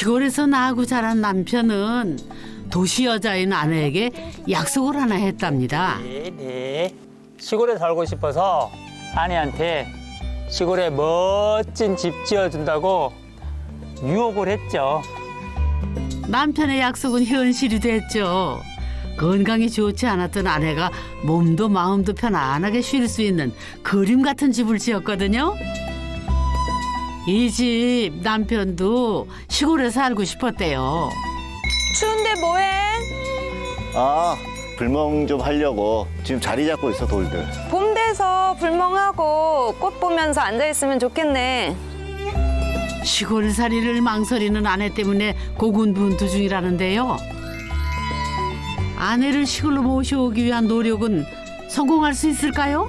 시골에서 나고 자란 남편은 도시 여자인 아내에게 약속을 하나 했답니다. 네. 시골에 살고 싶어서 아내한테 시골에 멋진 집 지어준다고 유혹을 했죠. 남편의 약속은 현실이 됐죠. 건강이 좋지 않았던 아내가 몸도 마음도 편안하게 쉴 수 있는 그림 같은 집을 지었거든요. 이 집 남편도 시골에 살고 싶었대요. 추운데 뭐해? 아, 불멍 좀 하려고 지금 자리 잡고 있어, 돌들. 봄 돼서 불멍하고 꽃 보면서 앉아있으면 좋겠네. 시골살이를 망설이는 아내 때문에 고군분투 중이라는데요. 아내를 시골로 모셔오기 위한 노력은 성공할 수 있을까요?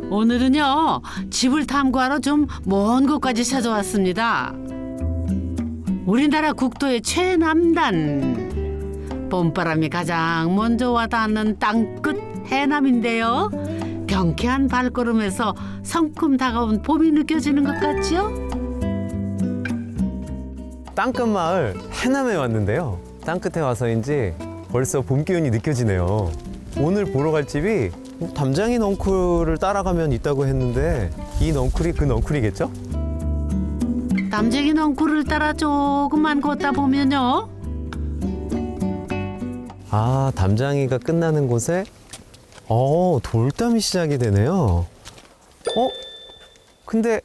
오늘은요, 집을 탐구하러 좀 먼 곳까지 찾아왔습니다. 우리나라 국토의 최남단. 봄바람이 가장 먼저 와닿는 땅끝 해남인데요. 경쾌한 발걸음에서 성큼 다가온 봄이 느껴지는 것 같죠? 땅끝 마을 해남에 왔는데요. 땅끝에 와서인지 벌써 봄 기운이 느껴지네요. 오늘 보러 갈 집이 담장이 넝쿨을 따라가면 있다고 했는데 이 넝쿨이 그 넝쿨이겠죠? 담쟁이 넝쿨을 따라 조금만 걷다 보면요. 아, 담장이가 끝나는 곳에 돌담이 시작이 되네요. 근데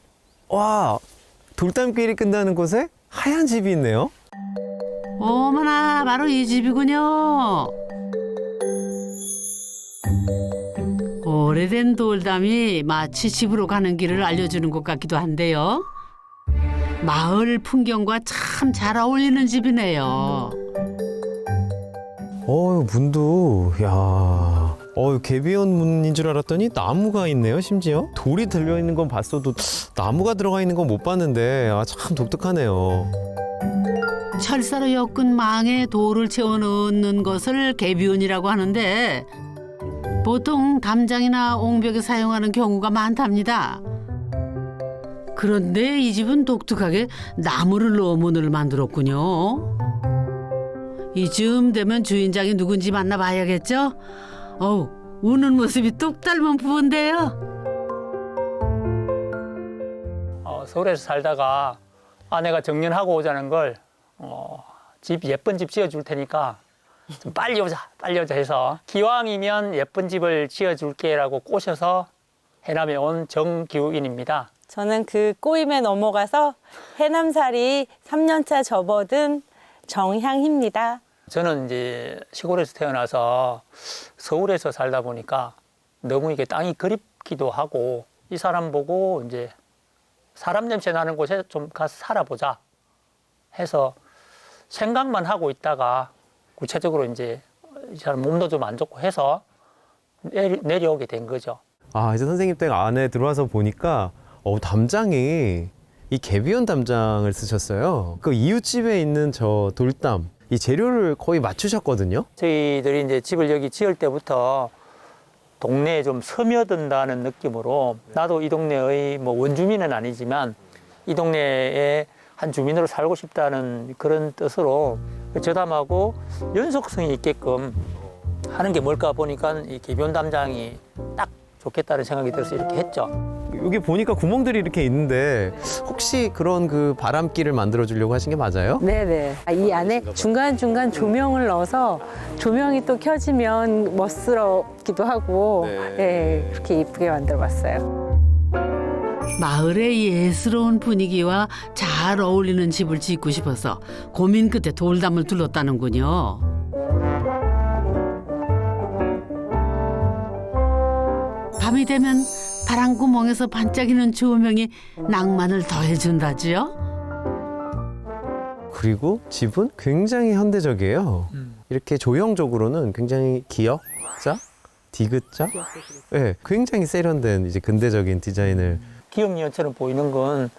와, 돌담길이 끝나는 곳에 하얀 집이 있네요. 어머나, 바로 이 집이군요. 오래된 돌담이 마치 집으로 가는 길을 알려주는 것 같기도 한데요. 마을 풍경과 참 잘 어울리는 집이네요. 문도, 개비원 문인 줄 알았더니 나무가 있네요, 심지어. 돌이 들려있는 건 봤어도 나무가 들어가 있는 건 못 봤는데, 참 독특하네요. 철사로 엮은 망에 돌을 채워 넣는 것을 개비운이라고 하는데 보통 담장이나 옹벽에 사용하는 경우가 많답니다. 그런데 이 집은 독특하게 나무를 넣어 문을 만들었군요. 이쯤 되면 주인장이 누군지 만나봐야겠죠? 우는 모습이 똑 닮은 부부인데요. 서울에서 살다가 아내가 정년하고 오자는 걸 집 예쁜 집 지어줄 테니까 좀 빨리 오자 해서 기왕이면 예쁜 집을 지어줄게라고 꼬셔서 해남에 온 정기욱인입니다. 저는 그 꼬임에 넘어가서 해남살이 3년차 접어든 정향희입니다. 저는 이제 시골에서 태어나서 서울에서 살다 보니까 너무 이게 땅이 그립기도 하고 이 사람 보고 이제 사람 냄새 나는 곳에 좀 가서 살아보자 해서 생각만 하고 있다가 구체적으로 이제 이 사람 몸도 좀 안 좋고 해서 내려오게 된 거죠. 이제 선생님 댁 안에 들어와서 보니까 담장이 이 개비원 담장을 쓰셨어요. 그 이웃집에 있는 저 돌담, 이 재료를 거의 맞추셨거든요. 저희들이 이제 집을 여기 지을 때부터 동네에 좀 스며든다는 느낌으로 나도 이 동네의 뭐 원주민은 아니지만 이 동네에 한 주민으로 살고 싶다는 그런 뜻으로 저담하고 연속성이 있게끔 하는 게 뭘까 보니까 이 개비원 담장이 딱 좋겠다는 생각이 들어서 이렇게 했죠. 여기 보니까 구멍들이 이렇게 있는데 혹시 그런 그 바람길을 만들어 주려고 하신 게 맞아요? 네네. 이 안에 중간중간 조명을 넣어서 조명이 또 켜지면 멋스럽기도 하고 그렇게 이쁘게 만들어봤어요. 마을의 예스러운 분위기와 잘 어울리는 집을 짓고 싶어서 고민 끝에 돌담을 둘렀다는군요. 밤이 되면 바람구멍에서 반짝이는 조명이 낭만을 더해준다지요. 그리고 집은 굉장히 현대적이에요. 이렇게 조형적으로는 굉장히 기역자, 디귿자, 굉장히 세련된 이제 근대적인 디자인을. 기역니은처럼 보이는 건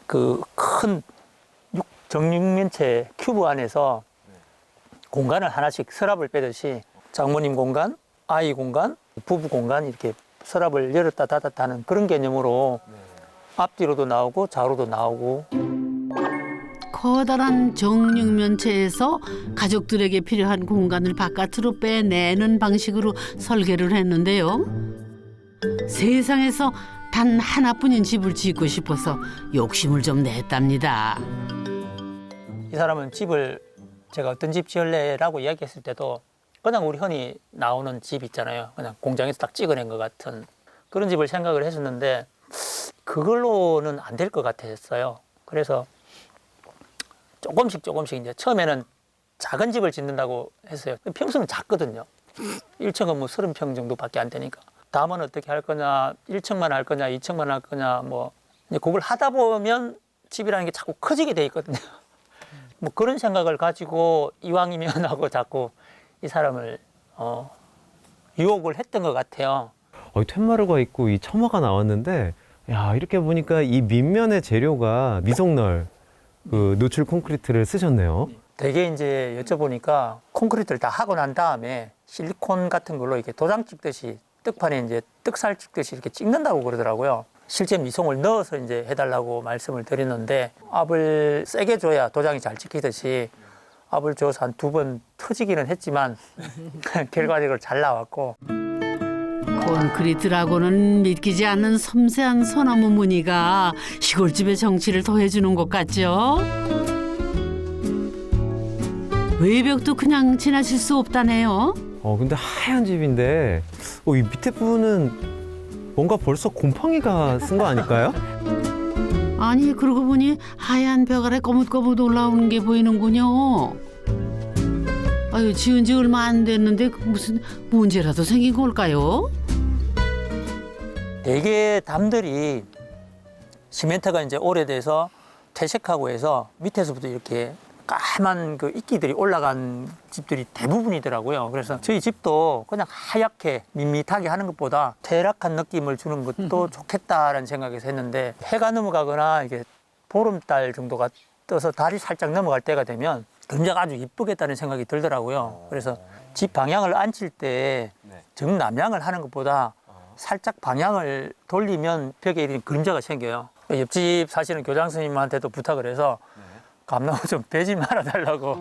그 큰 정육면체 큐브 안에서 공간을 하나씩 서랍을 빼듯이 장모님 공간, 아이 공간, 부부 공간 이렇게 서랍을 열었다 닫았다 하는 그런 개념으로 앞뒤로도 나오고 좌우로도 나오고. 커다란 정육면체에서 가족들에게 필요한 공간을 바깥으로 빼내는 방식으로 설계를 했는데요. 세상에서 단 하나뿐인 집을 짓고 싶어서 욕심을 좀 냈답니다. 이 사람은 집을 제가 어떤 집 지을래라고 이야기했을 때도 그냥 우리 흔히 나오는 집 있잖아요. 그냥 공장에서 딱 찍어낸 것 같은 그런 집을 생각을 했었는데 그걸로는 안 될 것 같았어요. 그래서 조금씩 이제 처음에는 작은 집을 짓는다고 했어요. 평수는 작거든요. 1층은 뭐 30평 정도밖에 안 되니까. 다음은 어떻게 할 거냐, 1층만 할 거냐, 2층만 할 거냐, 뭐 이제 그걸 하다 보면 집이라는 게 자꾸 커지게 돼 있거든요. 뭐 그런 생각을 가지고 이왕이면 하고 자꾸 이 사람을 유혹을 했던 것 같아요. 텐마루가 있고 이 처마가 나왔는데 야 이렇게 보니까 이 밑면의 재료가 미송널 그 노출 콘크리트를 쓰셨네요. 되게 이제 여쭤보니까 콘크리트를 다 하고 난 다음에 실리콘 같은 걸로 이렇게 도장 찍듯이 떡판에 이제 떡살 찍듯이 이렇게 찍는다고 그러더라고요. 실제 미송을 넣어서 이제 해달라고 말씀을 드렸는데 압을 세게 줘야 도장이 잘 찍히듯이 압을 줘서 한 2번 터지기는 했지만 결과적으로 잘 나왔고. 콘크리트라고는 믿기지 않는 섬세한 소나무 무늬가 시골집의 정취를 더해주는 것 같죠? 외벽도 그냥 지나칠 수 없다네요. 근데 하얀 집인데 이 밑에 부분은 뭔가 벌써 곰팡이가 쓴 거 아닐까요? 아니 그러고 보니 하얀 벽 아래 거뭇거뭇 올라오는 게 보이는군요. 아유 지은 지 얼마 안 됐는데 무슨 문제라도 생긴 걸까요? 대개 담들이 시멘트가 이제 오래돼서 퇴색하고 해서 밑에서부터 이렇게 까만 그 이끼들이 올라간 집들이 대부분이더라고요. 그래서 저희 집도 그냥 하얗게 밋밋하게 하는 것보다 퇴락한 느낌을 주는 것도 좋겠다라는 생각에서 했는데 해가 넘어가거나 이게 보름달 정도가 떠서 달이 살짝 넘어갈 때가 되면 그림자가 아주 이쁘겠다는 생각이 들더라고요. 그래서 집 방향을 앉힐 때 정남향을 하는 것보다 살짝 방향을 돌리면 벽에 이런 그림자가 생겨요. 옆집 사시는 교장 선생님한테도 부탁을 해서 감나무 좀 베지 말아달라고.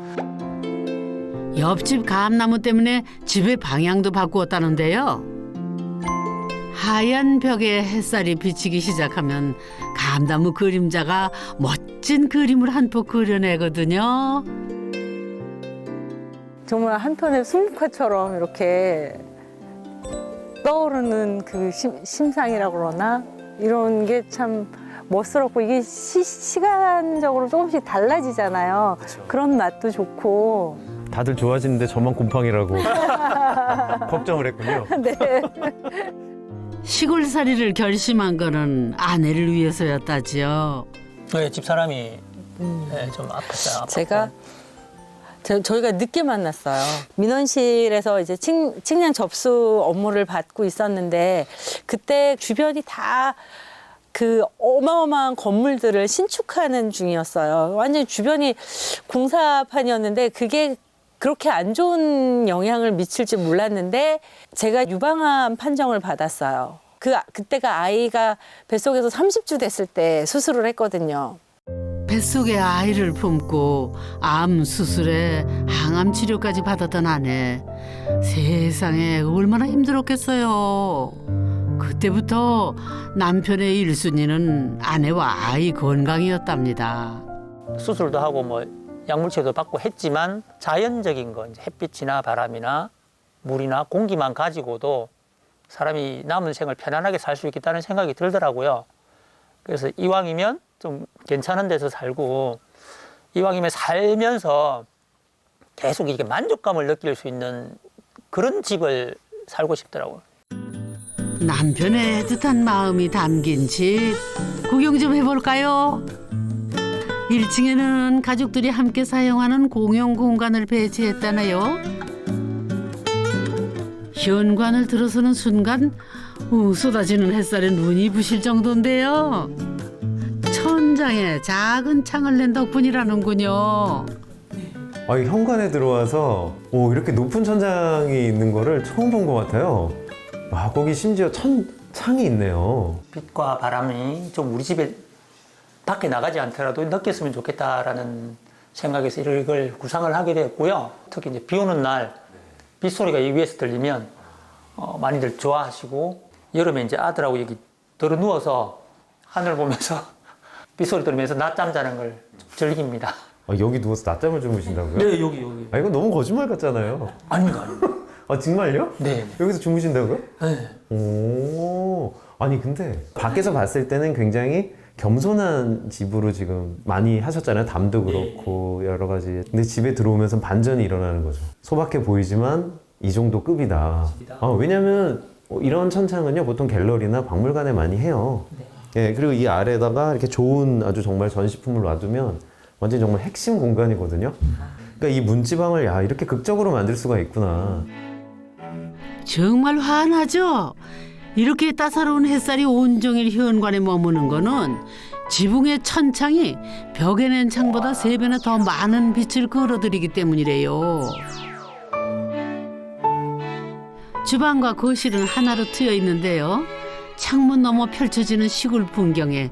옆집 감나무 때문에 집의 방향도 바꾸었다는데요. 하얀 벽에 햇살이 비치기 시작하면 감나무 그림자가 멋진 그림을 한 폭 그려내거든요. 정말 한편의 순국화처럼 이렇게 떠오르는 그 심상이라고 그러나 이런 게 참 멋스럽고 이게 시간적으로 조금씩 달라지잖아요. 그런 맛도 좋고. 다들 좋아지는데 저만 곰팡이라고 걱정을 했군요. 네. 시골살이를 결심한 거는 아내를 위해서였다지요. 네, 집사람이 네, 좀 아팠어요. 저희가 늦게 만났어요. 민원실에서 이제 측량 접수 업무를 받고 있었는데 그때 주변이 다 그 어마어마한 건물들을 신축하는 중이었어요. 완전히 주변이 공사판이었는데 그게 그렇게 안 좋은 영향을 미칠지 몰랐는데 제가 유방암 판정을 받았어요. 그때가 아이가 뱃속에서 30주 됐을 때 수술을 했거든요. 뱃속에 아이를 품고 암 수술에 항암 치료까지 받았던 아내. 세상에 얼마나 힘들었겠어요. 그때부터 남편의 1순위는 아내와 아이 건강이었답니다. 수술도 하고 뭐 약물치료도 받고 했지만 자연적인 거, 이제 햇빛이나 바람이나 물이나 공기만 가지고도 사람이 남은 생을 편안하게 살 수 있겠다는 생각이 들더라고요. 그래서 이왕이면 좀 괜찮은 데서 살고 이왕이면 살면서 계속 이렇게 만족감을 느낄 수 있는 그런 집을 살고 싶더라고요. 남편의 애틋한 마음이 담긴 집 구경 좀 해볼까요? 1층에는 가족들이 함께 사용하는 공용 공간을 배치했다네요. 현관을 들어서는 순간 쏟아지는 햇살에 눈이 부실 정도인데요. 천장에 작은 창을 낸 덕분이라는군요. 현관에 들어와서 이렇게 높은 천장이 있는 거를 처음 본 것 같아요. 와, 거기 심지어 창이 있네요. 빛과 바람이 좀 우리 집에 밖에 나가지 않더라도 느꼈으면 좋겠다라는 생각에서 이걸 구상을 하게 되었고요. 특히 이제 비 오는 날 빗소리가 이 위에서 들리면 많이들 좋아하시고, 여름에 이제 아들하고 여기 들어 누워서 하늘 보면서 빗소리 들으면서 낮잠 자는 걸 즐깁니다. 아, 여기 누워서 낮잠을 주무신다고요? 네, 여기. 아, 이거 너무 거짓말 같잖아요. 아닌가요? 아, 정말요? 네. 여기서 주무신다고요? 네. 오, 아니 근데 밖에서 봤을 때는 굉장히 겸손한 집으로 지금 많이 하셨잖아요. 담도 그렇고 여러 가지. 근데 집에 들어오면서 반전이 일어나는 거죠. 소박해 보이지만 이 정도 급이다. 왜냐면 이런 천창은요 보통 갤러리나 박물관에 많이 해요. 예, 그리고 이 아래다가 이렇게 좋은 아주 정말 전시품을 놔두면 완전 정말 핵심 공간이거든요. 그러니까 이 문지방을 야 이렇게 극적으로 만들 수가 있구나. 정말 환하죠? 이렇게 따사로운 햇살이 온종일 현관에 머무는 거는 지붕의 천창이 벽에 낸 창보다 3배나 더 많은 빛을 걸어들이기 때문이래요. 주방과 거실은 하나로 트여 있는데요. 창문 너머 펼쳐지는 시골 풍경에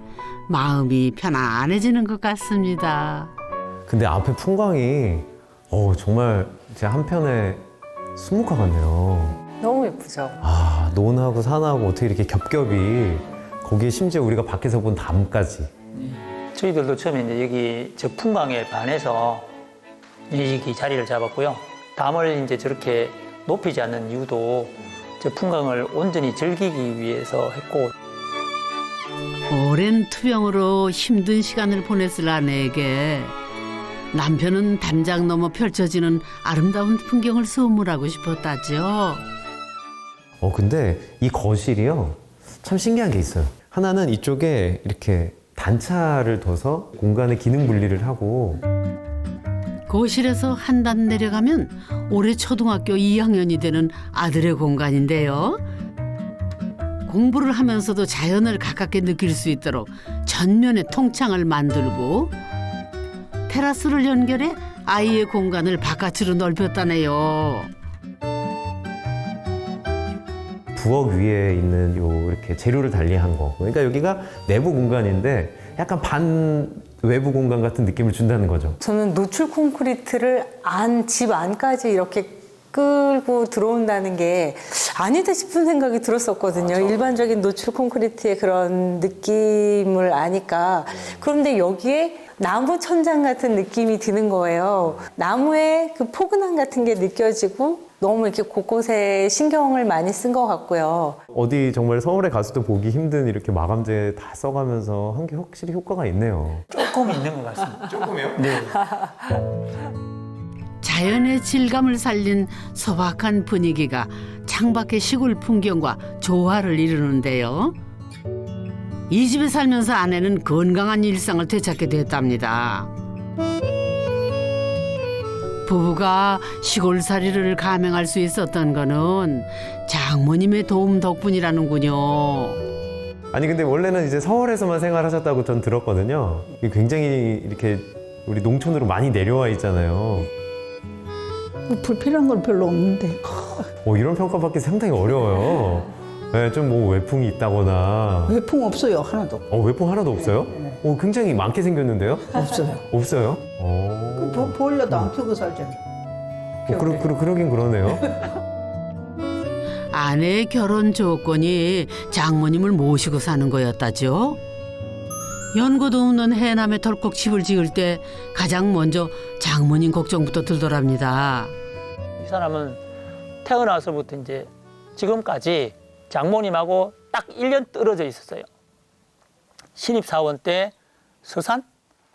마음이 편안해지는 것 같습니다. 근데 앞에 풍광이 정말 제 한편의 수묵화 같네요. 너무 예쁘죠. 아, 논하고 산하고 어떻게 이렇게 겹겹이, 거기에 심지어 우리가 밖에서 본 담까지. 저희들도 처음에 이제 여기 저 풍광에 반해서 여기 자리를 잡았고요. 담을 이제 저렇게 높이지 않는 이유도 저 풍광을 온전히 즐기기 위해서 했고, 오랜 투병으로 힘든 시간을 보냈을 아내에게 남편은 담장 너머 펼쳐지는 아름다운 풍경을 선물하고 싶었다죠. 근데 이 거실이요, 참 신기한 게 있어요. 하나는 이쪽에 이렇게 단차를 둬서 공간의 기능 분리를 하고, 거실에서 한 단 내려가면 올해 초등학교 2학년이 되는 아들의 공간인데요. 공부를 하면서도 자연을 가깝게 느낄 수 있도록 전면에 통창을 만들고 테라스를 연결해 아이의 공간을 바깥으로 넓혔다네요. 부엌 위에 있는 요 이렇게 재료를 달리한 거. 그러니까 여기가 내부 공간인데 약간 반 외부 공간 같은 느낌을 준다는 거죠. 저는 노출 콘크리트를 집 안까지 이렇게 끌고 들어온다는 게 아니다 싶은 생각이 들었었거든요. 일반적인 노출 콘크리트의 그런 느낌을 아니까. 그런데 여기에 나무 천장 같은 느낌이 드는 거예요. 나무의 그 포근함 같은 게 느껴지고 너무 이렇게 곳곳에 신경을 많이 쓴 것 같고요. 어디 정말 서울에 가서도 보기 힘든 이렇게 마감재 다 써가면서 한 게 확실히 효과가 있네요. 조금 있는 것 같습니다. 조금이요? 네. 자연의 질감을 살린 소박한 분위기가 창밖의 시골 풍경과 조화를 이루는데요. 이 집에 살면서 아내는 건강한 일상을 되찾게 됐답니다. 부부가 시골살이를 감행할 수 있었던 거는 장모님의 도움 덕분이라는군요. 아니 근데 원래는 이제 서울에서만 생활하셨다고 전 들었거든요. 굉장히 이렇게 우리 농촌으로 많이 내려와 있잖아요. 뭐 불필요한 건 별로 없는데. 이런 평가받기 상당히 어려워요. 네, 좀 뭐 외풍이 있다거나. 외풍 없어요, 하나도. 외풍 하나도 없어요? 굉장히 많게 생겼는데요? 없어요. 없어요? 그 보일러도 안 켜고 살잖아. 그러긴 그러네요. 아내의 결혼 조건이 장모님을 모시고 사는 거였다죠. 연고도 없는 해남에 덜컥 집을 지을 때 가장 먼저 장모님 걱정부터 들더랍니다. 이 사람은 태어나서부터 이제 지금까지 장모님하고 딱 1년 떨어져 있었어요. 신입사원 때 서산?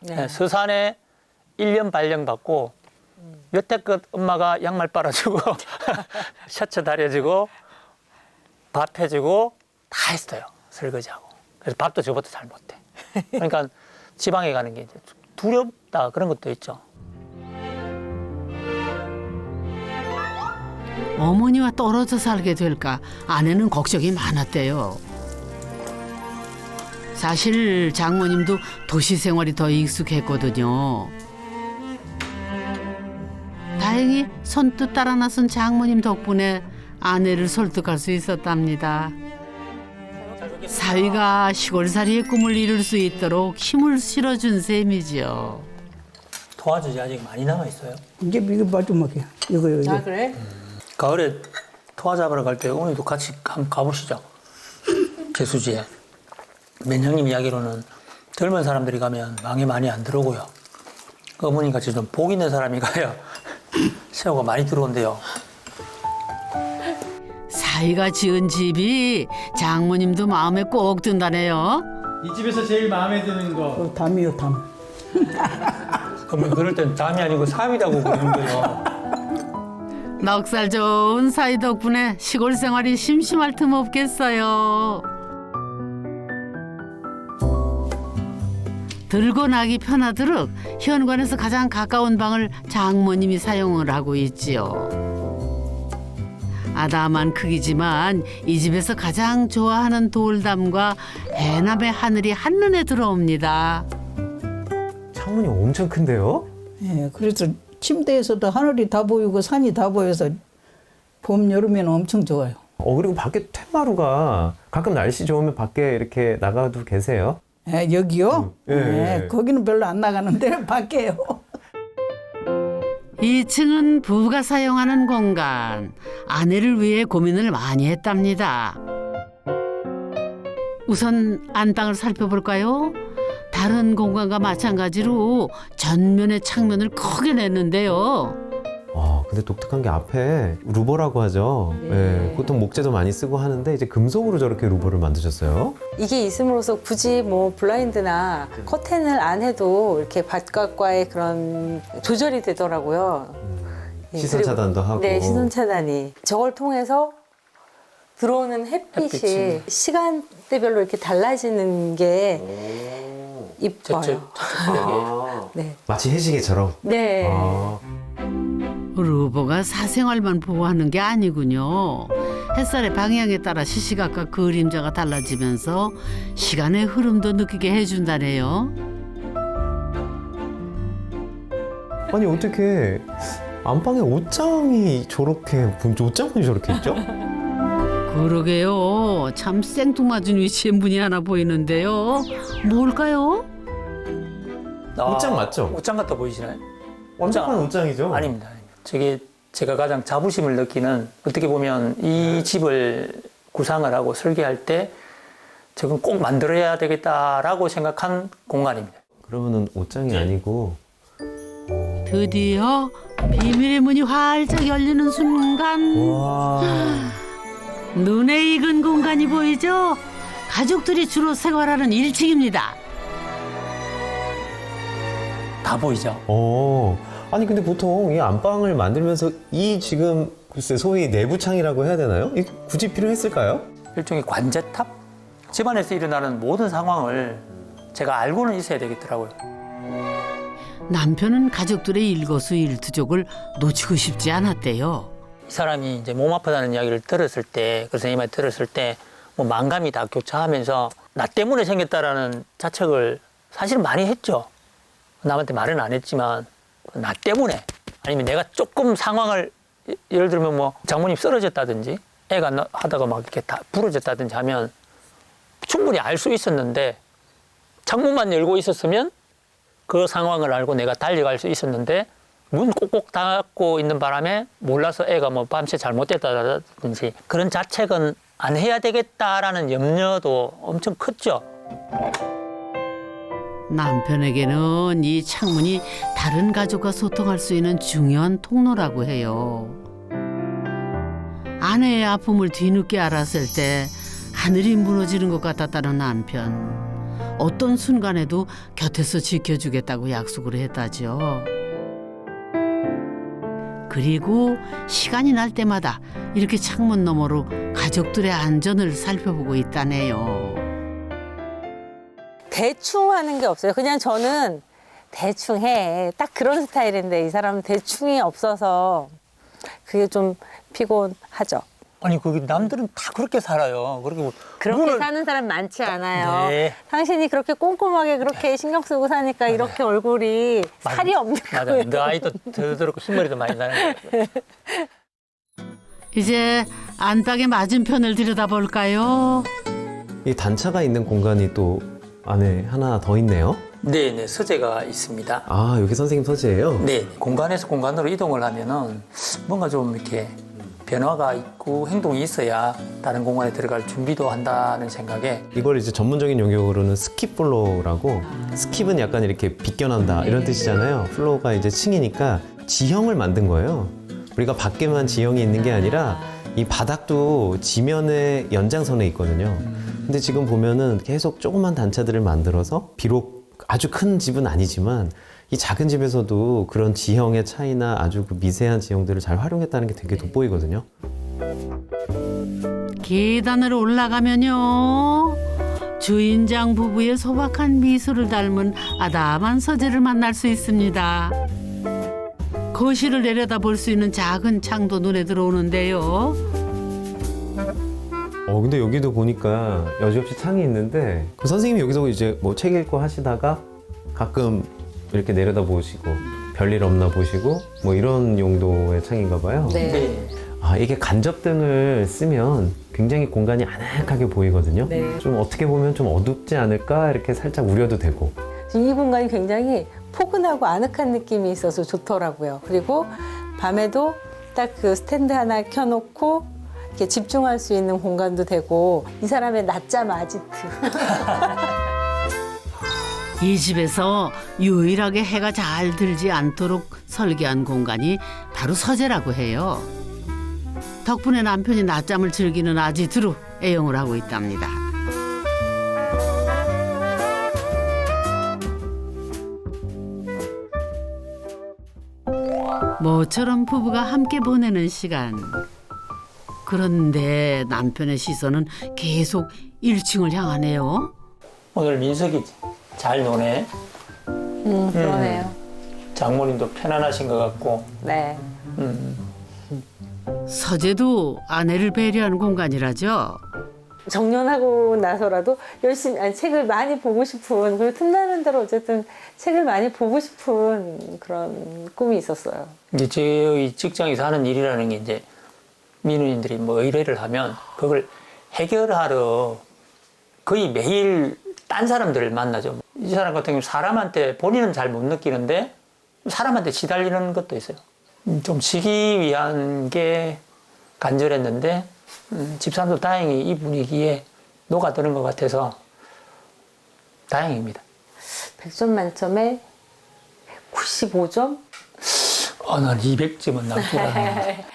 네, 서산에 1년 발령받고 여태껏 엄마가 양말 빨아주고 셔츠 다려주고 밥 해주고 다 했어요. 설거지하고. 그래서 밥도 저보다 잘 못해. 그러니까 지방에 가는 게 이제 두렵다 그런 것도 있죠. 어머니와 떨어져 살게 될까 아내는 걱정이 많았대요. 사실 장모님도 도시 생활이 더 익숙했거든요. 다행히 선뜻 따라 나선 장모님 덕분에 아내를 설득할 수 있었답니다. 사위가 시골살이의 꿈을 이룰 수 있도록 힘을 실어준 셈이죠. 도화지이 아직 많이 남아 있어요. 이제 이거 봐줘 먹게. 이거. 아 그래? 가을에 토화 잡으러 갈 때 어머니도 같이 한번 가보시죠. 개수지에. 맨형님 이야기로는 젊은 사람들이 가면 망에 많이 안 들어오고요. 어머니 같이 좀 복 있는 사람이 가야 새우가 많이 들어온대요. 사위가 지은 집이 장모님도 마음에 꼭 든다네요. 이 집에서 제일 마음에 드는 거. 담이요 담. 그러면 그럴 땐 담이 아니고 삶이라고 그러는 거예요. 넉살 좋은 사위 덕분에 시골 생활이 심심할 틈 없겠어요. 들고 나기 편하도록 현관에서 가장 가까운 방을 장모님이 사용을 하고 있지요. 아담한 크기지만 이 집에서 가장 좋아하는 돌담과 해남의 하늘이 한눈에 들어옵니다. 창문이 엄청 큰데요? 예, 그래서 침대에서도 하늘이 다 보이고 산이 다 보여서 봄 여름에는 엄청 좋아요. 그리고 밖에 퇴마루가 가끔 날씨 좋으면 밖에 이렇게 나가도 계세요? 예, 여기요? 예. 예, 거기는 별로 안 나가는데 밖에요. 2층은 부부가 사용하는 공간. 아내를 위해 고민을 많이 했답니다. 우선 안방을 살펴볼까요? 다른 공간과 마찬가지로 전면의 창문을 크게 냈는데요. 근데 독특한 게 앞에 루버라고 하죠. 예, 보통 목재도 많이 쓰고 하는데 이제 금속으로 저렇게 루버를 만드셨어요. 이게 있음으로써 굳이 뭐 블라인드나 커튼을 안 해도 이렇게 바깥과의 그런 조절이 되더라고요. 예, 시선 그리고- 차단도 하고. 네, 시선 차단이. 저걸 통해서 들어오는 햇빛이 시간대별로 이렇게 달라지는 게 이뻐요. 네. 마치 해시계처럼. 네. 루버가 사생활만 보호하는 게 아니군요. 햇살의 방향에 따라 시시각각 그림자가 달라지면서 시간의 흐름도 느끼게 해준다네요. 아니 어떻게 안방에 옷장이 저렇게 옷장문이 저렇게 있죠? 그러게요. 참 생뚱맞은 위치에 문이 하나 보이는데요. 뭘까요? 옷장 맞죠? 옷장 같아 보이시나요? 완벽한 옷장이죠? 아닙니다. 저게 제가 가장 자부심을 느끼는, 어떻게 보면 이 집을 구상을 하고 설계할 때 저건 꼭 만들어야 되겠다라고 생각한 공간입니다. 그러면은 옷장이 아니고 드디어 비밀의 문이 활짝 열리는 순간 와. 눈에 익은 공간이 보이죠? 가족들이 주로 생활하는 1층입니다. 다 보이죠? 아니 근데 보통 이 안방을 만들면서 이 지금 글쎄 소위 내부창이라고 해야 되나요? 이 굳이 필요했을까요? 일종의 관제탑? 집안에서 일어나는 모든 상황을 제가 알고는 있어야 되겠더라고요. 남편은 가족들의 일거수일투족을 놓치고 싶지 않았대요. 이 사람이 이제 몸 아프다는 이야기를 들었을 때, 그 선생님한테 들었을 때, 뭐 만감이 다 교차하면서 나 때문에 생겼다라는 자책을 사실은 많이 했죠. 남한테 말은 안 했지만, 나 때문에, 아니면 내가 조금 상황을, 예를 들면 뭐 장모님 쓰러졌다든지, 애가 하다가 막 이렇게 다 부러졌다든지 하면 충분히 알 수 있었는데, 창문만 열고 있었으면 그 상황을 알고 내가 달려갈 수 있었는데, 문 꼭꼭 닫고 있는 바람에 몰라서 애가 뭐 밤새 잘못됐다든지 그런 자책은 안 해야 되겠다라는 염려도 엄청 컸죠. 남편에게는 이 창문이 다른 가족과 소통할 수 있는 중요한 통로라고 해요. 아내의 아픔을 뒤늦게 알았을 때 하늘이 무너지는 것 같았다는 남편. 어떤 순간에도 곁에서 지켜주겠다고 약속을 했다죠. 그리고 시간이 날 때마다 이렇게 창문 너머로 가족들의 안전을 살펴보고 있다네요. 대충 하는 게 없어요. 그냥 저는 대충 해. 딱 그런 스타일인데 이 사람은 대충이 없어서 그게 좀 피곤하죠. 아니, 거기 남들은 다 그렇게 살아요. 그렇게 뭐 그렇게 사는 사람 많지 않아요. 네. 당신이 그렇게 꼼꼼하게 그렇게 신경 쓰고 사니까 이렇게 얼굴이 살이 없는 맞아. 거예요. 너 아이도 더럽고 흰머리도 많이 나는 거예요. 이제 안방의 맞은편을 들여다볼까요? 이 단차가 있는 공간이 또 안에 하나 더 있네요. 네, 서재가 있습니다. 아, 여기 선생님 서재예요? 네, 공간에서 공간으로 이동을 하면은 뭔가 좀 이렇게 변화가 있고 행동이 있어야 다른 공간에 들어갈 준비도 한다는 생각에 이걸 이제 전문적인 용어로는 스킵 플로우라고, 스킵은 약간 이렇게 비껴난다 이런 뜻이잖아요. 플로우가 이제 층이니까 지형을 만든 거예요. 우리가 밖에만 지형이 있는 게 아니라 이 바닥도 지면의 연장선에 있거든요. 근데 지금 보면은 계속 조그만 단차들을 만들어서 비록 아주 큰 집은 아니지만 이 작은 집에서도 그런 지형의 차이나 아주 그 미세한 지형들을 잘 활용했다는 게 되게 돋보이거든요. 계단으로 올라가면요. 주인장 부부의 소박한 미소를 닮은 아담한 서재를 만날 수 있습니다. 거실을 내려다볼 수 있는 작은 창도 눈에 들어오는데요. 근데 여기도 보니까 여지없이 창이 있는데 그 선생님이 여기서 이제 뭐 책 읽고 하시다가 가끔 이렇게 내려다 보시고 별일 없나 보시고 뭐 이런 용도의 창인가 봐요. 네. 아, 이게 간접등을 쓰면 굉장히 공간이 아늑하게 보이거든요. 네. 좀 어떻게 보면 좀 어둡지 않을까 이렇게 살짝 우려도 되고. 이 공간이 굉장히 포근하고 아늑한 느낌이 있어서 좋더라고요. 그리고 밤에도 딱 그 스탠드 하나 켜놓고 이렇게 집중할 수 있는 공간도 되고 이 사람의 낮잠 아지트. 이 집에서 유일하게 해가 잘 들지 않도록 설계한 공간이 바로 서재라고 해요. 덕분에 남편이 낮잠을 즐기는 아지트로 애용을 하고 있답니다. 모처럼 부부가 함께 보내는 시간. 그런데 남편의 시선은 계속 1층을 향하네요. 오늘 민석이 잘 노네. 그러네요. 장모님도 편안하신 것 같고. 네. 서재도 아내를 배려하는 공간이라죠. 정년하고 나서라도 열심히 책을 많이 보고 싶은, 그리고 틈나는 대로 어쨌든 책을 많이 보고 싶은 그런 꿈이 있었어요. 이제 저희 직장에서 하는 일이라는 게 이제 민원인들이 뭐 의뢰를 하면 그걸 해결하러 거의 매일 딴 사람들을 만나죠. 이 사람 같은 경우 사람한테 본인은 잘 못 느끼는데 사람한테 시달리는 것도 있어요. 좀 쉬기 위한 게 간절했는데 집사람도 다행히 이 분위기에 녹아드는 것 같아서 다행입니다. 100점 만점에 95점? 난 200점은 남줄 알았는데.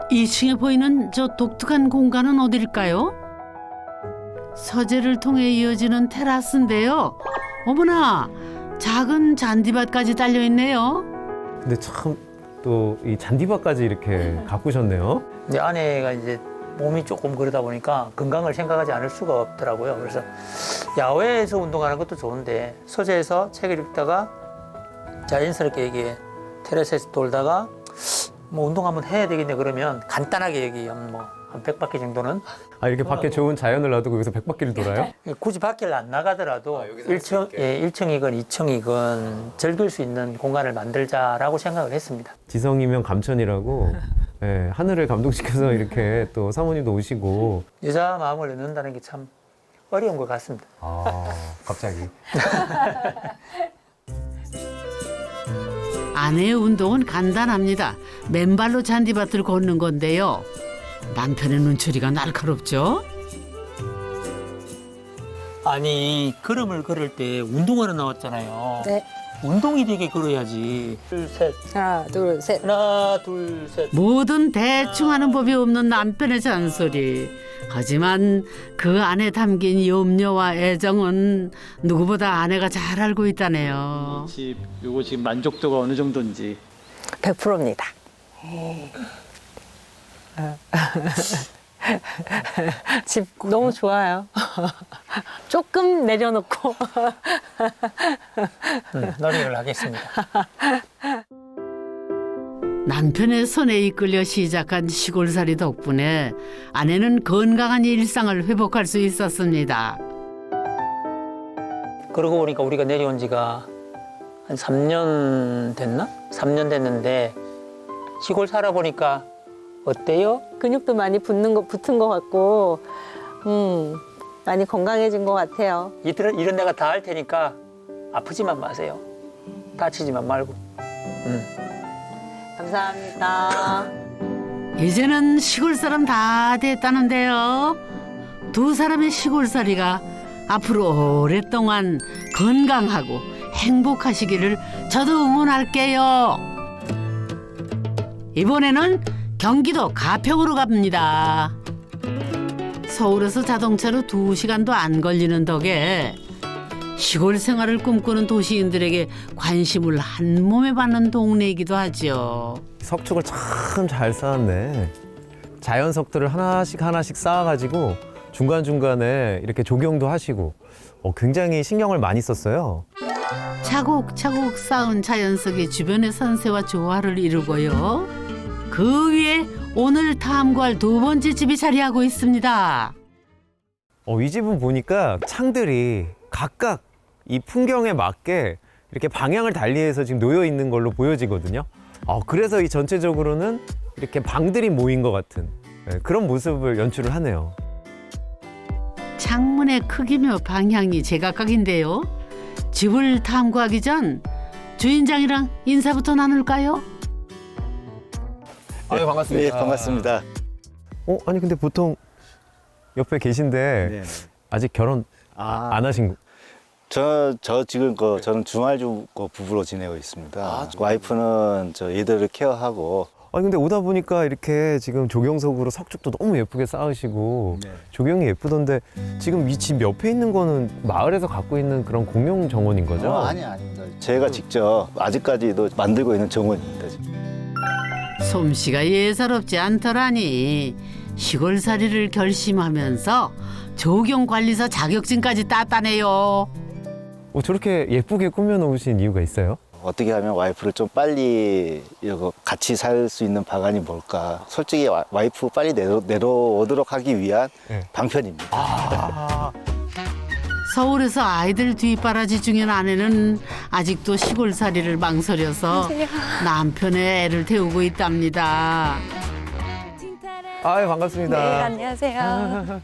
2층에 보이는 저 독특한 공간은 어딜까요? 서재를 통해 이어지는 테라스인데요. 어머나, 작은 잔디밭까지 달려 있네요. 근데 참 또 이 잔디밭까지 이렇게 가꾸셨네요. 이제 아내가 이제 몸이 조금 그러다 보니까 건강을 생각하지 않을 수가 없더라고요. 그래서 야외에서 운동하는 것도 좋은데 서재에서 책을 읽다가 자연스럽게 여기 테라스에서 돌다가 뭐 운동 한번 해야 되겠네 그러면 간단하게 여기 한 100바퀴 정도는 이렇게 밖에 좋은 자연을 놔두고 여기서 100바퀴를 돌아요? 굳이 밖을 안 나가더라도 1층이건 2층이건 즐길 수 있는 공간을 만들자라고 생각을 했습니다. 지성이면 감천이라고 예, 하늘을 감동시켜서 이렇게 또 사모님도 오시고. 여자 마음을 얻는다는 게 참 어려운 것 같습니다. 갑자기. 아내의 운동은 간단합니다. 맨발로 잔디밭을 걷는 건데요. 남편의 눈초리가 날카롭죠. 아니 걸음을 걸을 때 운동하러 나왔잖아요. 네. 운동이 되게 걸어야지. 둘, 셋. 하나, 둘, 셋. 하나, 둘, 셋. 뭐든 대충 하는 법이 없는 남편의 잔소리. 하지만 그 안에 담긴 염려와 애정은 누구보다 아내가 잘 알고 있다네요. 요거 지금 만족도가 어느 정도인지. 100%입니다. 집 너무 좋아요. 조금 내려놓고. 노력을 하겠습니다. 남편의 손에 이끌려 시작한 시골살이 덕분에 아내는 건강한 일상을 회복할 수 있었습니다. 그러고 보니까 우리가 내려온 지가 한 3년 됐나? 3년 됐는데 시골 살아보니까 어때요? 근육도 많이 붙은 것 같고, 많이 건강해진 것 같아요. 이런 내가 다 할 테니까 아프지만 마세요. 다치지만 말고. 감사합니다. 이제는 시골 사람 다 됐다는데요. 두 사람의 시골살이가 앞으로 오랫동안 건강하고 행복하시기를 저도 응원할게요. 이번에는 경기도 가평으로 갑니다. 서울에서 자동차로 2시간도 안 걸리는 덕에 시골 생활을 꿈꾸는 도시인들에게 관심을 한 몸에 받는 동네이기도 하죠. 석축을 참 잘 쌓았네. 자연 석들을 하나씩 쌓아가지고 중간중간에 이렇게 조경도 하시고 굉장히 신경을 많이 썼어요. 차곡차곡 쌓은 자연석이 주변의 산세와 조화를 이루고요. 그 위에 오늘 탐구할 2번째 집이 자리하고 있습니다. 이 집은 보니까 창들이 각각 이 풍경에 맞게 이렇게 방향을 달리해서 지금 놓여 있는 걸로 보여지거든요. 그래서 이 전체적으로는 이렇게 방들이 모인 것 같은 그런 모습을 연출을 하네요. 창문의 크기며 방향이 제각각인데요. 집을 탐구하기 전 주인장이랑 인사부터 나눌까요? 아유, 반갑습니다. 네, 반갑습니다. 아니 근데 보통 옆에 계신데 네. 아직 결혼 안 하신 거? 저 지금 저는 주말주 부부로 지내고 있습니다. 와이프는 저 애들을 케어하고. 아니 근데 오다 보니까 이렇게 지금 조경석으로 석축도 너무 예쁘게 쌓으시고 네. 조경이 예쁘던데 지금 이 집 옆에 있는 거는 마을에서 갖고 있는 그런 공용 정원인 거죠? 아닙니다. 제가 직접 아직까지도 만들고 있는 정원입니다. 솜씨가 예사롭지 않더라니 시골살이를 결심하면서 조경관리사 자격증까지 땄다네요. 저렇게 예쁘게 꾸며놓으신 이유가 있어요? 어떻게 하면 와이프를 좀 빨리 이거 같이 살 수 있는 방안이 뭘까? 솔직히 와이프 빨리 내려오도록 하기 위한 네. 방편입니다. 서울에서 아이들 뒷바라지 중인 아내는 아직도 시골살이를 망설여서 남편의 애를 태우고 있답니다. 아유, 반갑습니다. 네, 안녕하세요.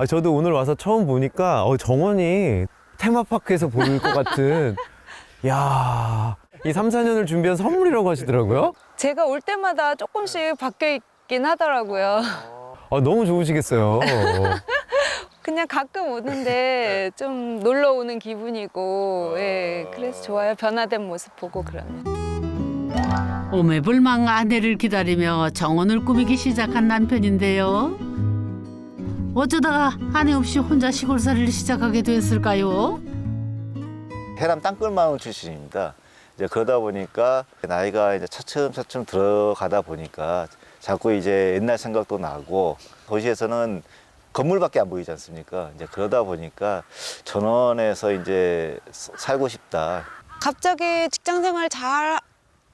저도 오늘 와서 처음 보니까 정원이 테마파크에서 보일 것 같은 야, 이 3, 4년을 준비한 선물이라고 하시더라고요. 제가 올 때마다 조금씩 바뀌어 있긴 하더라고요. 너무 좋으시겠어요. 그냥 가끔 오는데 좀 놀러 오는 기분이고, 예, 그래서 좋아요. 변화된 모습 보고 그러면. 오매불망 아내를 기다리며 정원을 꾸미기 시작한 남편인데요. 어쩌다가 아내 없이 혼자 시골살이를 시작하게 됐을까요? 해남 땅끝마을 출신입니다. 이제 그러다 보니까 나이가 이제 차츰차츰 들어가다 보니까 자꾸 이제 옛날 생각도 나고 도시에서는 건물밖에 안 보이지 않습니까? 이제 그러다 보니까 전원에서 이제 살고 싶다. 갑자기 직장 생활 잘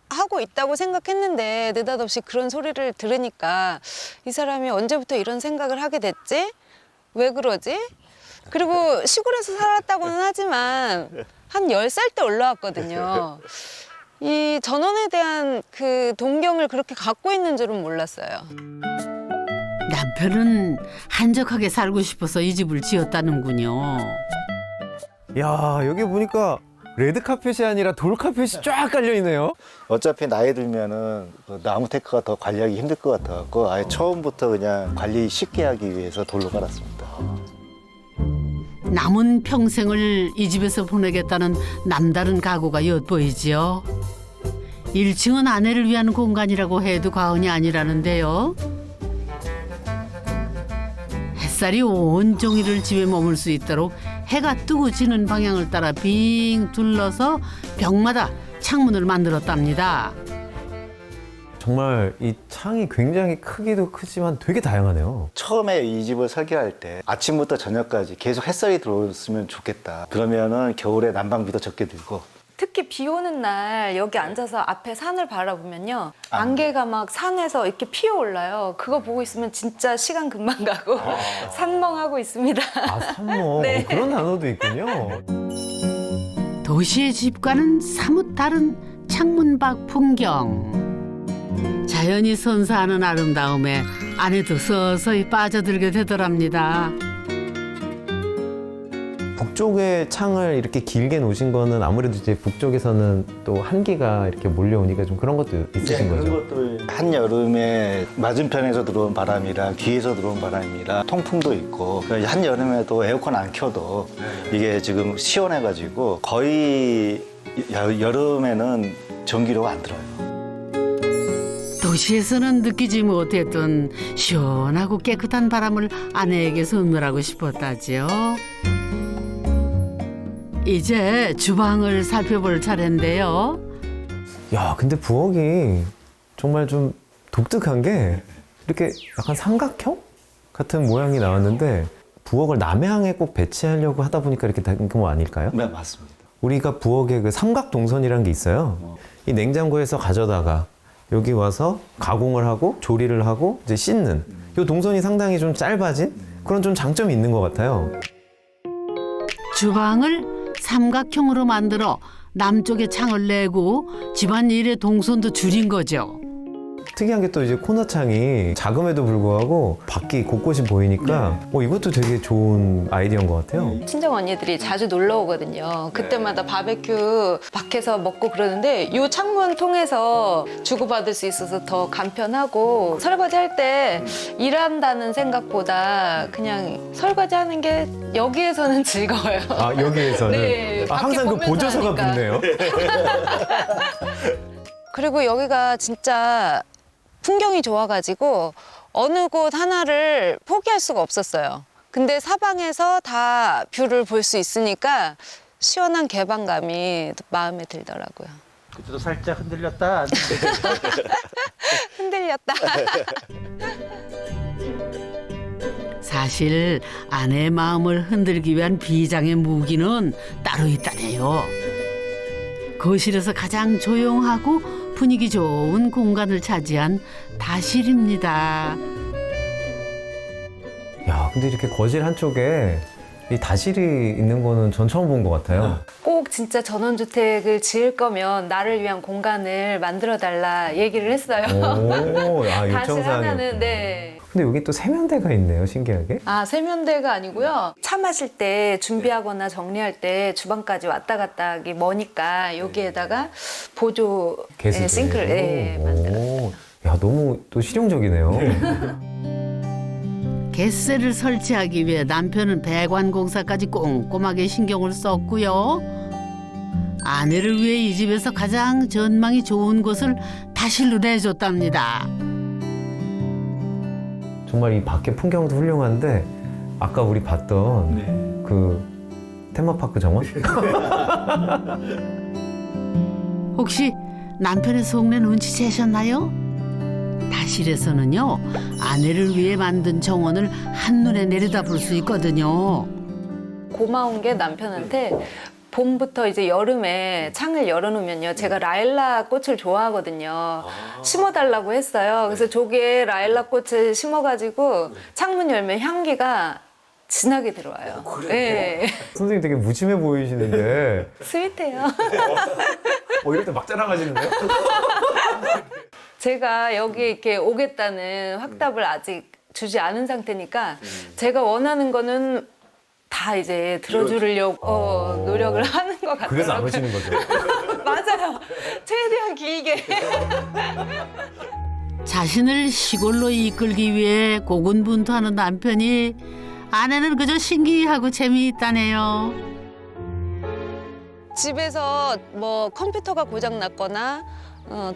하고 있다고 생각했는데 느닷없이 그런 소리를 들으니까 이 사람이 언제부터 이런 생각을 하게 됐지? 왜 그러지? 그리고 시골에서 살았다고는 하지만 한 10살 때 올라왔거든요. 이 전원에 대한 그 동경을 그렇게 갖고 있는 줄은 몰랐어요. 남편은 한적하게 살고 싶어서 이 집을 지었다는군요. 야, 여기 보니까 레드카펫이 아니라 돌카펫이 쫙 깔려있네요. 어차피 나이 들면은 그 나무 테크가 더 관리하기 힘들 것 같아갖고 아예 처음부터 그냥 관리 쉽게 하기 위해서 돌로 깔았습니다. 남은 평생을 이 집에서 보내겠다는 남다른 각오가 엿보이지요. 1층은 아내를 위한 공간이라고 해도 과언이 아니라는데요. 햇살이 온종일을 집에 머물 수 있도록 해가 뜨고 지는 방향을 따라 빙 둘러서 벽마다 창문을 만들었답니다. 정말 이 창이 굉장히 크기도 크지만 되게 다양하네요. 처음에 이 집을 설계할 때 아침부터 저녁까지 계속 햇살이 들어오면 좋겠다. 그러면은 겨울에 난방비도 적게 들고. 특히 비 오는 날 여기 앉아서 앞에 산을 바라보면요. 안개가 막 산에서 이렇게 피어올라요. 그거 보고 있으면 진짜 시간 금방 가고 산멍하고 있습니다. 산모. 네. 그런 단어도 있군요. 도시의 집과는 사뭇 다른 창문 밖 풍경. 자연이 선사하는 아름다움에 아내도 서서히 빠져들게 되더랍니다. 북쪽에 창을 이렇게 길게 놓으신 거는 아무래도 이제 북쪽에서는 또 한기가 이렇게 몰려오니까 좀 그런 것도 있으신 거죠? 그런 것도 한여름에 맞은편에서 들어온 바람이랑 뒤에서 들어온 바람이랑 통풍도 있고 한여름에도 에어컨 안 켜도 이게 지금 시원해가지고 거의 여름에는 전기료가 안 들어요. 도시에서는 느끼지 못했던 시원하고 깨끗한 바람을 아내에게 선물하고 싶었다지요. 이제 주방을 살펴볼 차례인데요. 야, 근데 부엌이 정말 좀 독특한 게 이렇게 약간 삼각형 같은 모양이 나왔는데 부엌을 남향에 꼭 배치하려고 하다 보니까 이렇게 된 거 아닐까요? 네, 맞습니다. 우리가 부엌에 그 삼각 동선이라는 게 있어요. 이 냉장고에서 가져다가 여기 와서 가공을 하고 조리를 하고 이제 씻는 이 동선이 상당히 좀 짧아진 그런 좀 장점이 있는 것 같아요. 주방을 삼각형으로 만들어 남쪽에 창을 내고 집안일의 동선도 줄인 거죠. 특이한 게 또 이제 코너창이 작음에도 불구하고 밖이 곳곳이 보이니까 이것도 되게 좋은 아이디어인 것 같아요. 친정 언니들이 자주 놀러 오거든요. 그때마다 바베큐 밖에서 먹고 그러는데 이 창문 통해서 주고받을 수 있어서 더 간편하고 설거지할 때 일한다는 생각보다 그냥 설거지하는 게 여기에서는 즐거워요. 아, 여기에서는? 네, 항상 그 밖에 보조서가 보면서 붙네요. 그리고 여기가 진짜 풍경이 좋아가지고 어느 곳 하나를 포기할 수가 없었어요. 근데 사방에서 다 뷰를 볼 수 있으니까 시원한 개방감이 마음에 들더라고요. 그때도 살짝 흔들렸다. 흔들렸다. 사실 아내의 마음을 흔들기 위한 비장의 무기는 따로 있다네요. 거실에서 가장 조용하고 분위기 좋은 공간을 차지한 다실입니다. 야, 근데 이렇게 거실 한쪽에 이 다실이 있는 거는 전 처음 본 것 같아요. 꼭 진짜 전원주택을 지을 거면 나를 위한 공간을 만들어달라 얘기를 했어요. 오, 아, 다시 요청사항이. 하면은, 네. 근데 여기 또 세면대가 있네요, 신기하게. 아, 세면대가 아니고요. 차 마실 때 준비하거나 정리할 때 주방까지 왔다 갔다 하기 머니까 여기에다가 보조 개수대. 싱크를 만들어요. 야, 너무 또 실용적이네요. 갯새를 설치하기 위해 남편은 배관 공사까지 꼼꼼하게 신경을 썼고요. 아내를 위해 이 집에서 가장 전망이 좋은 곳을 다실로 내줬답니다. 정말 이 밖에 풍경도 훌륭한데 아까 우리 봤던 그 테마파크 정원? 혹시 남편의 속내 눈치채셨나요? 다실에서는요, 아내를 위해 만든 정원을 한눈에 내려다볼 수 있거든요. 고마운 게 남편한테 봄부터 이제 여름에 창을 열어놓으면요. 제가 라일락 꽃을 좋아하거든요. 심어달라고 했어요. 그래서 조개 라일락 꽃을 심어가지고 창문 열면 향기가 진하게 들어와요. 네. 선생님 되게 무심해 보이시는데 스윗해요. 이럴 때 막 자랑하시는데요? 제가 여기 이렇게 오겠다는 확답을 아직 주지 않은 상태니까 제가 원하는 거는 다 이제 들어주려고 노력을 하는 것 같아요. 그래서 안 오시는 거죠? 맞아요. 최대한 길게. 자신을 시골로 이끌기 위해 고군분투하는 남편이 아내는 그저 신기하고 재미있다네요. 집에서 뭐 컴퓨터가 고장 났거나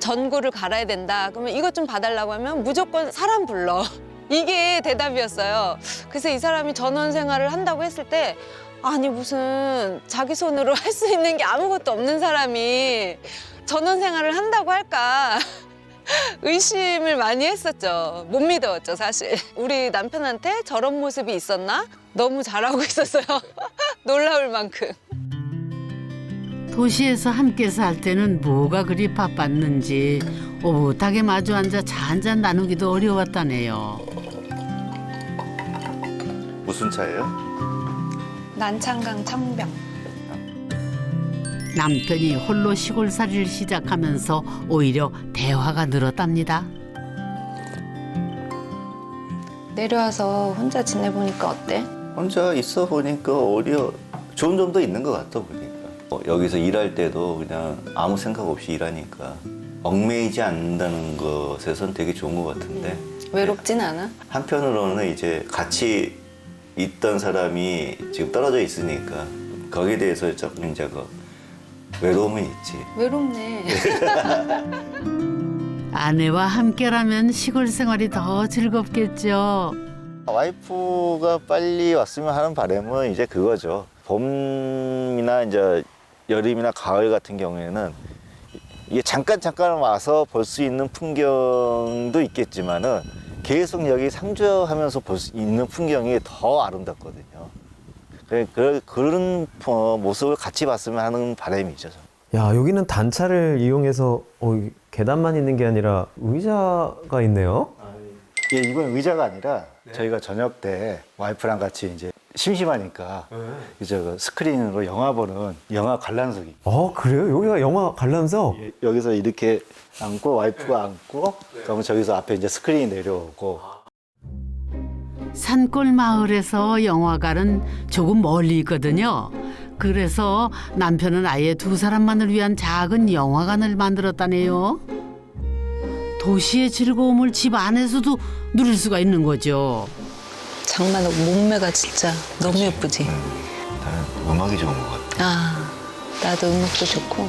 전구를 갈아야 된다. 그러면 이것 좀 봐달라고 하면 무조건 사람 불러. 이게 대답이었어요. 그래서 이 사람이 전원 생활을 한다고 했을 때 아니 무슨 자기 손으로 할 수 있는 게 아무것도 없는 사람이 전원 생활을 한다고 할까 의심을 많이 했었죠. 못 믿어왔죠, 사실. 우리 남편한테 저런 모습이 있었나? 너무 잘하고 있었어요. 놀라울 만큼. 도시에서 함께 살 때는 뭐가 그리 바빴는지 오붓하게 마주 앉아 차 한잔 나누기도 어려웠다네요. 무슨 차예요? 난창강 청병. 남편이 홀로 시골살이를 시작하면서 오히려 대화가 늘었답니다. 내려와서 혼자 지내보니까 어때? 혼자 있어 보니까 오히려 좋은 점도 있는 것 같아 보니까. 여기서 일할 때도 그냥 아무 생각 없이 일하니까 얽매이지 않는다는 것에선 되게 좋은 것 같은데 외롭진 않아? 한편으로는 이제 같이 있던 사람이 지금 떨어져 있으니까 거기에 대해서 조금 이제 그 외로움은 있지. 외롭네. 아내와 함께라면 시골 생활이 더 즐겁겠죠. 와이프가 빨리 왔으면 하는 바람은 이제 그거죠. 봄이나 이제 여름이나 가을 같은 경우에는 이게 잠깐 와서 볼 수 있는 풍경도 있겠지만은 계속 여기 상주하면서 볼 수 있는 풍경이 더 아름답거든요. 그런 모습을 같이 봤으면 하는 바람이죠. 야, 여기는 단차를 이용해서 계단만 있는 게 아니라 의자가 있네요. 예, 이건 의자가 아니라 저희가 저녁 때 와이프랑 같이 이제 심심하니까 이제 그 스크린으로 영화 보는 영화 관람석이. 그래요? 여기가 영화 관람석? 여기서 이렇게 앉고 와이프가 앉고 그러면 저기서 앞에 이제 스크린이 내려오고. 산골 마을에서 영화관은 조금 멀리 있거든요. 그래서 남편은 아예 두 사람만을 위한 작은 영화관을 만들었다네요. 도시의 즐거움을 집 안에서도 누릴 수가 있는 거죠. 장만 몸매가 진짜 너무 예쁘지? 나는 음악이 좋은 것 같아. 아, 나도 음악도 좋고.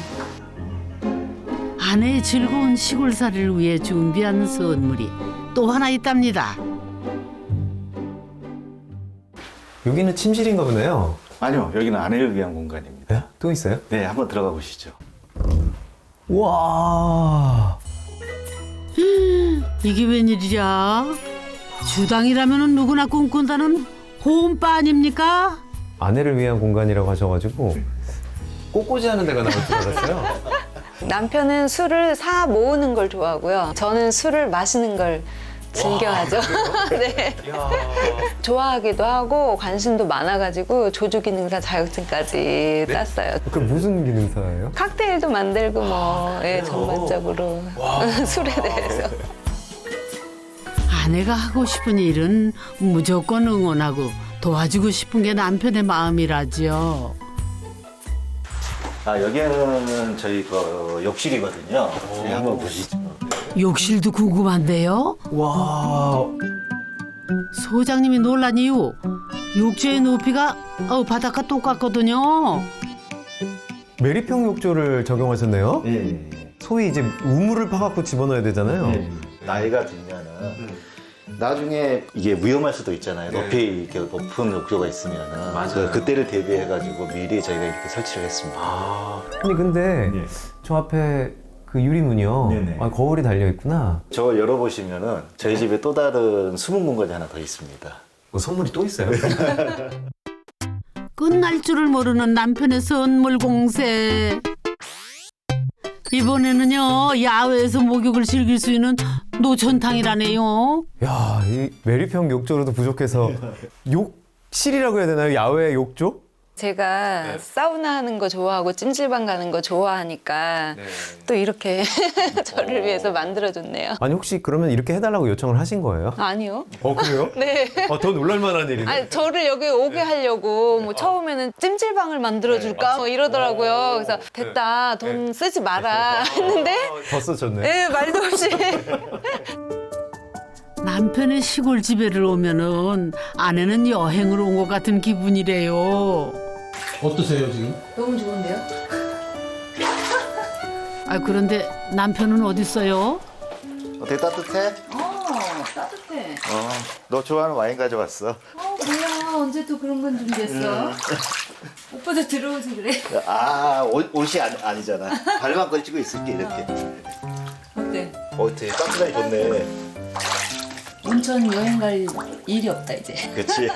아내의 즐거운 시골살이를 위해 준비한 선물이 또 하나 있답니다. 여기는 침실인가 보네요. 아니요, 여기는 아내를 위한 공간입니다. 네? 또 있어요? 네, 한번 들어가 보시죠. 와. 이게 웬일이야? 주당이라면 누구나 꿈꾼다는 홈바 아닙니까? 아내를 위한 공간이라고 하셔가지고 꽃꽂이 하는 데가 나올 줄 알았어요. 남편은 술을 사 모으는 걸 좋아하고요. 저는 술을 마시는 걸 즐겨하죠. 네. 좋아하기도 하고 관심도 많아가지고 조주기능사 자격증까지 땄어요. 그 무슨 기능사예요? 칵테일도 만들고 전반적으로 술에 대해서. 아내가 하고 싶은 일은 무조건 응원하고 도와주고 싶은 게 남편의 마음이라지요. 여기는 저희 그 욕실이거든요. 네, 한번 보시죠. 욕실도 궁금한데요? 와. 소장님이 놀란 이유, 욕조의 높이가 바닥과 똑같거든요. 메리평 욕조를 적용하셨네요. 네. 소위 이제 우물을 파갖고 집어넣어야 되잖아요. 나이가 들면은 나중에 이게 위험할 수도 있잖아요. 높이 이렇게 높은 욕조가 있으면은 그때를 대비해가지고 미리 저희가 이렇게 설치를 했습니다. 아니 근데 네. 저 앞에 그 유리문이요. 네네. 거울이 달려 있구나. 저걸 열어보시면은 저희 집에 또 다른 숨은 공간이 하나 더 있습니다. 선물이 또 있어요? 끝날 줄을 모르는 남편의 선물 공세. 이번에는요, 야외에서 목욕을 즐길 수 있는 노천탕이라네요. 야, 이 메리평 욕조로도 부족해서 욕실이라고 해야 되나요? 야외 욕조? 제가 사우나 하는 거 좋아하고 찜질방 가는 거 좋아하니까 또 이렇게 저를 위해서 만들어줬네요. 아니 혹시 그러면 이렇게 해달라고 요청을 하신 거예요? 아니요. 그래요? 네. 더 놀랄만한 일이네. 아니, 저를 여기 오게 하려고 뭐 처음에는 찜질방을 만들어줄까 뭐 이러더라고요. 그래서 됐다, 돈 쓰지 마라 했는데 더 써줬네. 네, 말도 없이. 남편의 시골 집에를 오면은 아내는 여행을 온 것 같은 기분이래요. 어떠세요 지금? 너무 좋은데요? 그런데 남편은 어디 있어요? 어때, 따뜻해? 따뜻해. 너 좋아하는 와인 가져왔어. 뭐야, 언제 또 그런 건 준비했어? 오빠도 들어오지 그래. 옷이 아니잖아. 발만 걸치고 있을게, 이렇게. 어때? 되게 따뜻하게 좋네. 온천 여행 갈 일이 없다 이제. 그치.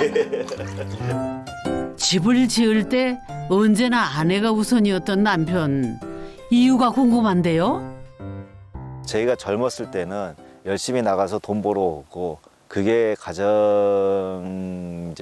집을 지을 때 언제나 아내가 우선이었던 남편. 이유가 궁금한데요? 저희가 젊었을 때는 열심히 나가서 돈 벌어오고 그게 가정의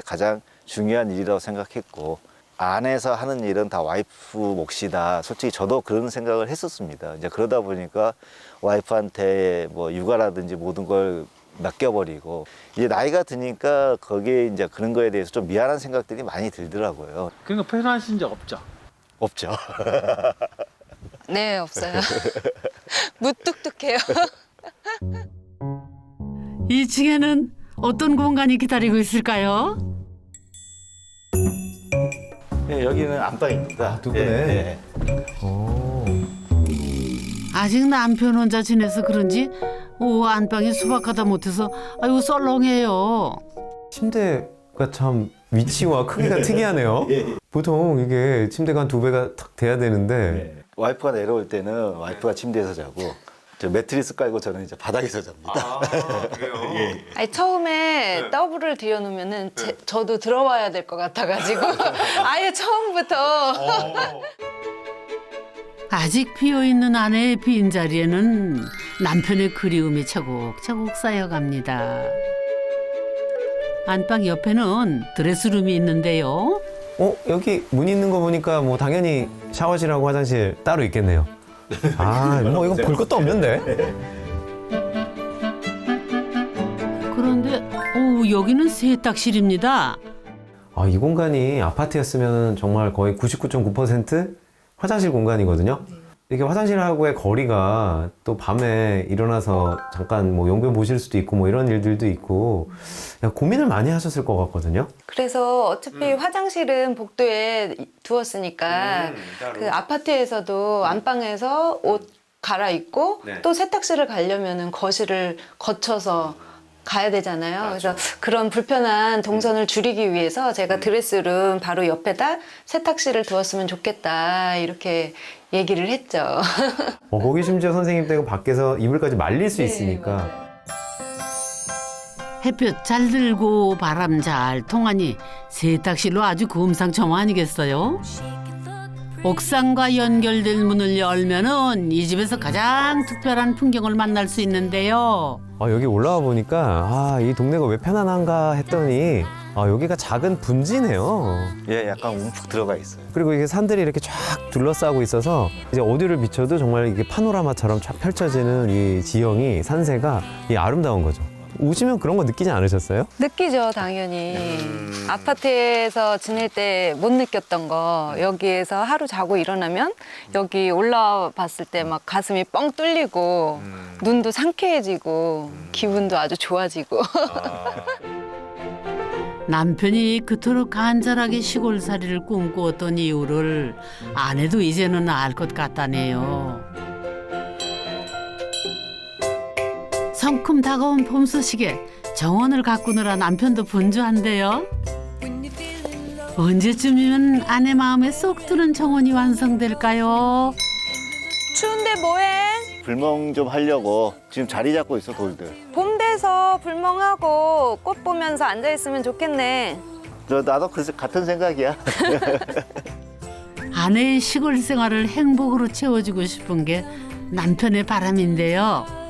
가장 중요한 일이라고 생각했고 안에서 하는 일은 다 와이프 몫이다. 솔직히 저도 그런 생각을 했었습니다. 이제 그러다 보니까 와이프한테 뭐 육아라든지 모든 걸 맡겨버리고 이제 나이가 드니까 거기에 이제 그런 거에 대해서 좀 미안한 생각들이 많이 들더라고요. 그러니까 표현하신 적 없죠? 없죠. 네, 없어요. 무뚝뚝해요. 2층에는 어떤 공간이 기다리고 있을까요? 네, 여기는 안방입니다. 두 분의? 네, 네. 아직 남편 혼자 지내서 그런지 안방이 수박하다 못해서 아이고 썰렁해요. 침대가 참 위치와 크기가 특이하네요. 보통 이게 침대가 한 2배가 탁 돼야 되는데 와이프가 내려올 때는 와이프가 침대에서 자고 저 매트리스 깔고 저는 이제 바닥에서 잡니다. 그래요? 예. 아니, 처음에 더블을 들여놓으면은 저도 들어와야 될 것 같아가지고 아예 처음부터 아직 비어있는 아내의 빈자리에는 남편의 그리움이 차곡차곡 쌓여갑니다. 안방 옆에는 드레스룸이 있는데요. 여기 문 있는 거 보니까 뭐 당연히 샤워실하고 화장실 따로 있겠네요. 뭐 이거 볼 것도 없는데. 그런데 여기는 세탁실입니다. 이 공간이 아파트였으면 정말 거의 99.9% 화장실 공간이거든요. 이게 화장실하고의 거리가 또 밤에 일어나서 잠깐 뭐 용변 보실 수도 있고 뭐 이런 일들도 있고 고민을 많이 하셨을 것 같거든요. 그래서 어차피 화장실은 복도에 두었으니까 그 아파트에서도 안방에서 옷 갈아입고 또 세탁실을 가려면은 거실을 거쳐서 가야 되잖아요. 그래서 그런 불편한 동선을 줄이기 위해서 제가 드레스룸 바로 옆에다 세탁실을 두었으면 좋겠다 이렇게 얘기를 했죠. 거기 심지어 선생님 댁은 밖에서 이불까지 말릴 수 있으니까. 햇볕 잘 들고 바람 잘 통하니 세탁실로 아주 금상첨화 아니겠어요? 옥상과 연결된 문을 열면은 이 집에서 가장 특별한 풍경을 만날 수 있는데요. 여기 올라와 보니까 이 동네가 왜 편안한가 했더니 여기가 작은 분지네요. 예, 약간 움푹 들어가 있어요. 그리고 이게 산들이 이렇게 쫙 둘러싸고 있어서 이제 어디를 비춰도 정말 이게 파노라마처럼 쫙 펼쳐지는 이 지형이 산세가 아름다운 거죠. 오시면 그런 거 느끼지 않으셨어요? 느끼죠, 당연히. 아파트에서 지낼 때 못 느꼈던 거 여기에서 하루 자고 일어나면 여기 올라와 봤을 때 막 가슴이 뻥 뚫리고 눈도 상쾌해지고 기분도 아주 좋아지고. 남편이 그토록 간절하게 시골살이를 꿈꾸었던 이유를 아내도 이제는 알 것 같다네요. 성큼 다가온 봄 소식에 정원을 가꾸느라 남편도 분주한데요. 언제쯤이면 아내 마음에 쏙 드는 정원이 완성될까요? 추운데 뭐해? 불멍 좀 하려고 지금 자리 잡고 있어, 돌들. 봄 돼서 불멍하고 꽃 보면서 앉아있으면 좋겠네. 나도 같은 생각이야. 아내의 시골 생활을 행복으로 채워주고 싶은 게 남편의 바람인데요.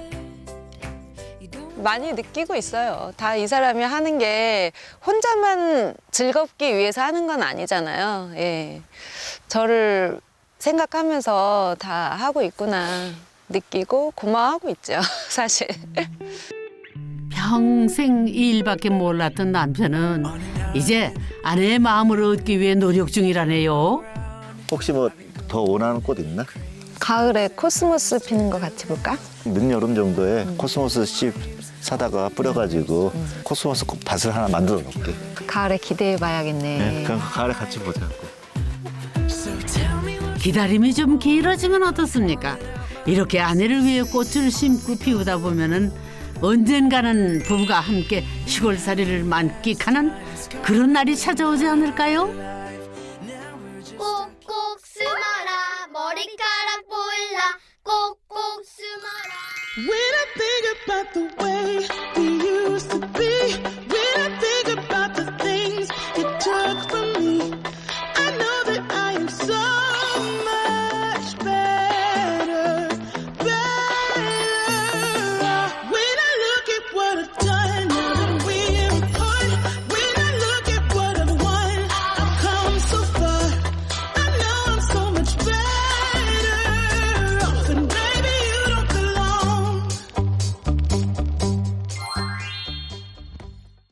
많이 느끼고 있어요. 다 이 사람이 하는 게 혼자만 즐겁기 위해서 하는 건 아니잖아요. 예. 저를 생각하면서 다 하고 있구나 느끼고 고마워하고 있죠, 사실. 평생 이 일밖에 몰랐던 남편은 이제 아내의 마음을 얻기 위해 노력 중이라네요. 혹시 뭐 더 원하는 꽃 있나? 가을에 코스모스 피는 거 같이 볼까? 늦여름 정도에 코스모스 씨 사다가 뿌려가지고 코스모스 밭을 하나 만들어 놓을게. 가을에 기대해 봐야겠네. 네, 그럼 가을에 같이 보자고. 기다림이 좀 길어지면 어떻습니까? 이렇게 아내를 위해 꽃을 심고 피우다 보면은 언젠가는 부부가 함께 시골살이를 만끽하는 그런 날이 찾아오지 않을까요? 꼭꼭 숨어라 머리카락 보일라 꼭꼭 숨어라 When I think about the way